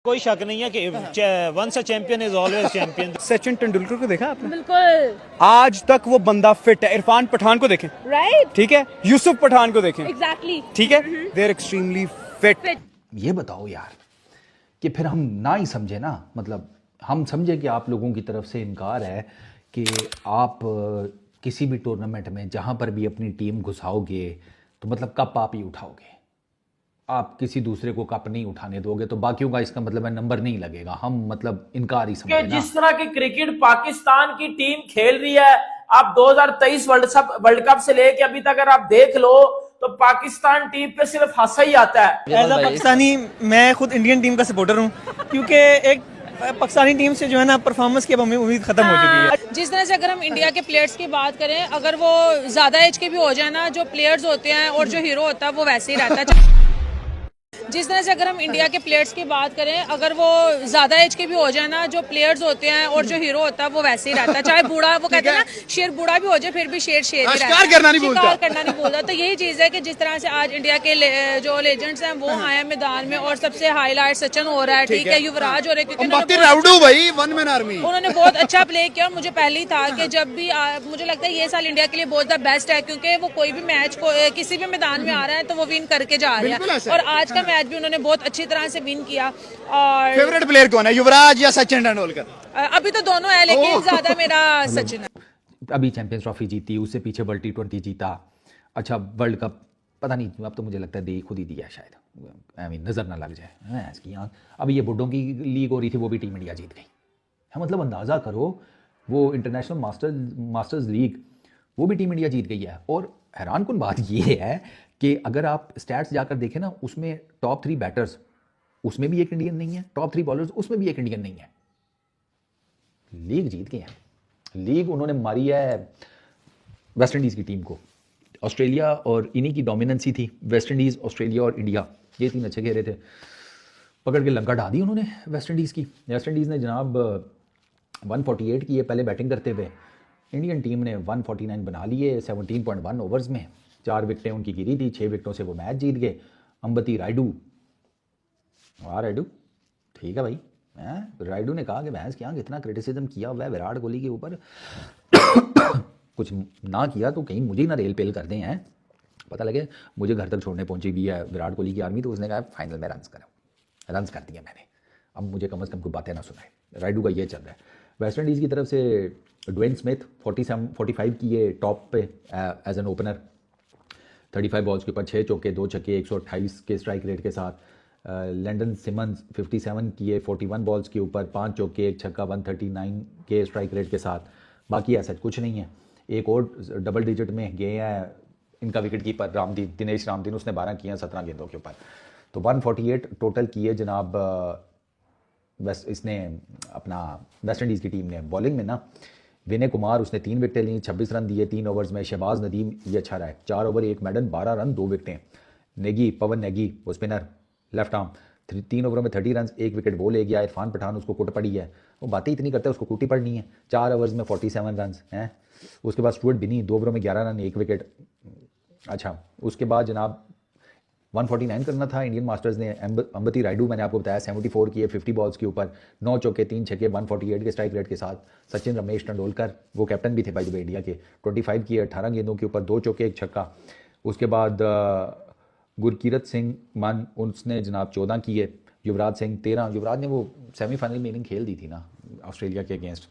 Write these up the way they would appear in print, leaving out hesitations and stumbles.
कोई शक नहीं है कि once a champion is always champion. Sachin Tendulkar को देखा आपने? बिल्कुल। आज तक वो बंदा फिट है। इरफान पठान को देखें, राइट, ठीक है, यूसुफ पठान को देखें, एग्जैक्टली, ठीक है, दे आर एक्सट्रीमली फिट। ये बताओ यार कि फिर हम ना ही समझे ना, मतलब हम समझे कि आप लोगों की तरफ से इनकार है कि आप किसी भी टूर्नामेंट में जहां पर भी अपनी टीम घुसाओगे तो मतलब कप आप ही उठाओगे, आप किसी दूसरे को कप नहीं उठाने दोगे, तो बाकियों का इसका मतलब है नंबर नहीं लगेगा। हम मतलब इनकार ही समझे ना। जिस तरह की क्रिकेट पाकिस्तान की टीम खेल रही है, आप 2023 वर्ल्ड कप से लेके अभी तक अगर आप देख लो तो पाकिस्तान टीम पे सिर्फ हंसा ही आता है। एज अ पाकिस्तानी मैं खुद इंडियन टीम का सपोर्टर हूँ, क्योंकि एक पाकिस्तानी टीम से जो है ना परफॉर्मेंस की अब हमें उम्मीद खत्म हो चुकी है। जिस तरह से अगर हम इंडिया के प्लेयर्स की बात करें, अगर वो ज्यादा एज के भी हो जाए ना, जो प्लेयर्स होते हैं और जो हीरो होता है वो वैसे ही रहता है। जिस तरह से अगर हम इंडिया के प्लेयर्स की बात करें, अगर वो ज्यादा एज के भी हो जाए ना, जो प्लेयर्स होते हैं और जो हीरो होता है वो वैसे ही रहता है। चाहे बूढ़ा, वो कहते हैं ना शेर बूढ़ा भी हो जाए फिर भी शेर शेर ही रहता है, शिकार करना नहीं भूलता। तो यही चीज है कि जिस तरह से आज इंडिया के जो लेजेंड्स हैं वो आए हैं मैदान में, और सबसे हाईलाइट सचिन हो रहा है, ठीक है, युवराज हो रहे हैं, क्योंकि उन्होंने बहुत अच्छा प्ले किया। और मुझे पहले ही था कि जब भी मुझे लगता है ये साल इंडिया के लिए बहुत द बेस्ट है, क्योंकि वो कोई भी मैच को किसी भी मैदान में आ रहा है तो वो विन करके जा रहा है। और आज का मैच भी उन्होंने बहुत अच्छी तरह से विन किया। और फेवरेट प्लेयर कौन है, युवराज या सचिन तेंदुलकर? अभी तो दोनों है, लेकिन ज्यादा मेरा सचिन है। अभी चैंपियंस ट्रॉफी जीती, उससे पीछे वर्ल्ड T20 जीता, अच्छा वर्ल्ड कप पता नहीं, अब तो मुझे लगता है खुद ही दिया शायद, नजर ना लग जाए इसकी आँख। अभी ये बुड्ढों की लीग हो रही थी, वो भी टीम इंडिया जीत गई है। मतलब अंदाज़ा करो, वो इंटरनेशनल मास्टर्स लीग वो भी टीम इंडिया जीत गई है। और हैरान कुन बात ये है कि अगर आप स्टैट्स जाकर देखें ना, उसमें टॉप 3 बैटर्स उसमें भी एक इंडियन नहीं है, टॉप 3 बॉलर्स उसमें भी एक इंडियन नहीं है। लीग जीत गए हैं। लीग उन्होंने मारी है वेस्ट इंडीज़ की टीम को। ऑस्ट्रेलिया और इन्हीं की डोमिनेंसी थी, वेस्ट इंडीज़, ऑस्ट्रेलिया और इंडिया, ये 3 अच्छे खेल रहे थे। पकड़ के लंका ढा दी उन्होंने वेस्ट इंडीज़ की। वेस्ट इंडीज़ ने जनाब 148 किए पहले बैटिंग करते हुए, इंडियन टीम ने 149 बना लिए 17.1 ओवर्स में। 4 विकेटें उनकी गिरी थी, 6 विकेटों से वो मैच जीत गए। अंबती रायडू, रायडू ठीक है भाई, रायडू ने कहा कि भैंस क्या कितना क्रिटिसिज्म किया हुआ है विराट कोहली के ऊपर, कुछ ना किया तो कहीं मुझे ना रेल पेल कर दें हैं। पता लगे मुझे घर तक छोड़ने पहुंची हुई है विराट कोहली की आर्मी, तो उसने कहा फाइनल में रन्स कर दिया मैंने, अब मुझे कम से कम कोई बातें ना सुनाए। रायडू का ये चल रहा है। वेस्ट इंडीज़ की तरफ से ड्वेन स्मिथ 45 किए टॉप पे एज एन ओपनर, 35 बॉल्स के ऊपर 6 चौके 2 छक्के 128 के स्ट्राइक रेट के साथ। लैंडन सिमंस 57 किए 41 बॉल्स के ऊपर 5 चौके 1 छक्का 139 के स्ट्राइक रेट के साथ। बाकी ऐसा कुछ नहीं है। एक और डबल डिजिट में गए हैं इनका विकेट कीपर दिनेश रामदीन, उसने 12 किए 17 गेंदों के ऊपर। तो 148 टोटल किए जनाब इसने अपना वेस्ट इंडीज़ की टीम ने। बॉलिंग में ना विनय कुमार, उसने 3 विकेटें ली, 26 रन दिए 3 ओवर्स में। शहबाज नदीम ये अच्छा रहा है, 4 ओवर 1 मेडन 12 रन 2 विकेटें। नेगी, पवन नेगी वो स्पिनर लेफ्ट आर्म, 3 ओवरों में 30 रन 1 विकेट वो ले गया। इरफान पठान उसको कुट पड़ी है, वो बातें इतनी करता है, उसको कुटी पड़नी है। 4 ओवर्स में 47 रन हैं। उसके बाद स्टुअर्ट बिनी 2 ओवरों में 11 रन 1 विकेट। अच्छा उसके बाद जनाब 149 करना था इंडियन मास्टर्स ने। अंबती रायडू मैंने आपको बताया 74 किए 50 बॉल्स के ऊपर, 9 चौके 3 छक्के 148 के स्ट्राइक रेट के साथ। सचिन रमेश तेंदुलकर वो कैप्टन भी थे भाई इंडिया के, 25 किए 18 गेंदों के ऊपर 2 चौके 1 छक्का। उसके बाद गुरकीरत सिंह मान, उसने जनाब 14 किए। युवराज सिंह 13, युवराज ने वो सेमीफाइनल में इनिंग खेल दी थी ना ऑस्ट्रेलिया के अगेंस्ट,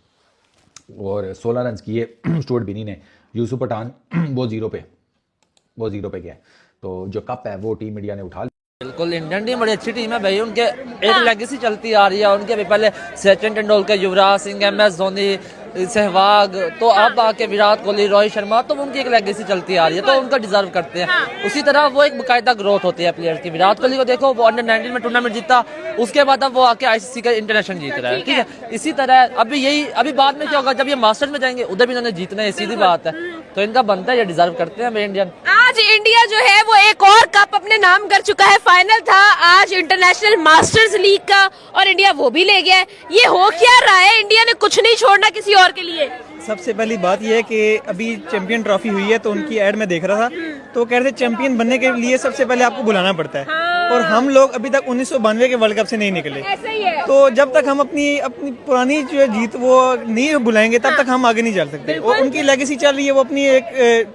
और 16 रन किए स्टुअर्ट बिनी ने। यूसुफ पठान वो जीरो पे गया। तो जो कप है वो टीम इंडिया ने उठा लिया। बिल्कुल इंडियन टीम बड़ी अच्छी टीम है भाई, उनके एक लेगेसी चलती आ रही है उनके। अभी पहले सचिन तेंदुलकर, युवराज सिंह, MS धोनी, सहवाग, तो अब आके विराट कोहली, रोहित शर्मा, तो उनकी एक लेगेसी चलती आ रही है, तो उनका डिजर्व करते हैं। उसी तरह वो एक बाकायदा ग्रोथ होती है प्लेयर्स की। विराट कोहली को देखो, वो अंडर 19 में टूर्नामेंट जीता, उसके बाद अब वो आके ICC का इंटरनेशनल जीत रहा है, ठीक है। इसी तरह अभी बाद में क्या होगा, जब ये मास्टर्स में जाएंगे उधर भी इन्होंने जीतना है, सीधी बात है। तो इनका बनता है, ये डिजर्व करते हैं इंडियन। आज इंडिया जो है वो एक और कप अपने नाम कर चुका है। फाइनल था आज इंटरनेशनल मास्टर्स लीग का, और इंडिया वो भी ले गया है। ये हो क्या रहा है, इंडिया ने कुछ नहीं छोड़ना किसी और के लिए। सबसे पहली बात यह है कि अभी चैंपियन ट्रॉफी हुई है, तो उनकी ऐड में देख रहा था, तो कह रहे थे चैंपियन बनने के लिए सबसे पहले आपको बुलाना पड़ता है। और हम लोग अभी तक 1992 के वर्ल्ड कप से नहीं निकले। ऐसा ही है। तो जब तक हम अपनी अपनी पुरानी जो है जीत वो नहीं बुलाएंगे तब तक हम आगे नहीं चल सकते। और उनकी लेगेसी चल रही है, वो अपनी एक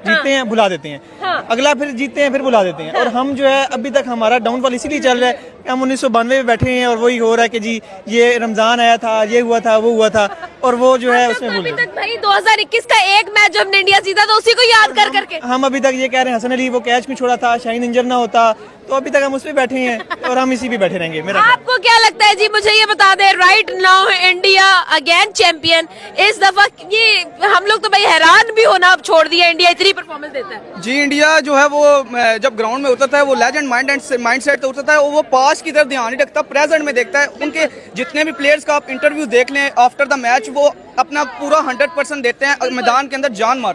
जीतते हैं भुला देते हैं, अगला फिर जीतते हैं फिर भुला देते हैं। और हम जो है अभी तक हमारा डाउनफॉल इसीलिए चल रहा है कि हम 1992 में बैठे हैं और वही हो रहा है कि जी ये रमजान आया था, ये हुआ था, वो हुआ था, और वो जो है उसमें अभी तक भाई 2021 का एक मैच जब हमने इंडिया जीता तो उसी को याद कर करके हम अभी तक ये कह रहे हैं हसन अली वो कैच क्यों छोड़ा था, शाहीन इंजर ना होता, तो अभी तक हम उस पे बैठे हैं और हम इसी पे बैठे रहेंगे। मेरा आपको क्या लगता है जी, मुझे ये बता दें, right now India again champion इस दफा, ये हम लोग तो भाई हैरान भी होना अब छोड़ दिया, इंडिया इतनी परफॉर्मेंस देता है। जी इंडिया जो है वो जब ग्राउंड में उतरता है वो लेजेंड माइंडसेट से उतरता है, वो पास की तरफ ध्यान नहीं रखता, प्रेजेंट में देखता है। उनके जितने भी प्लेयर्स का आप इंटरव्यू देख लें आफ्टर द मैच, वो अपना पूरा 100% देते हैं और मैदान के अंदर जान मारते हैं।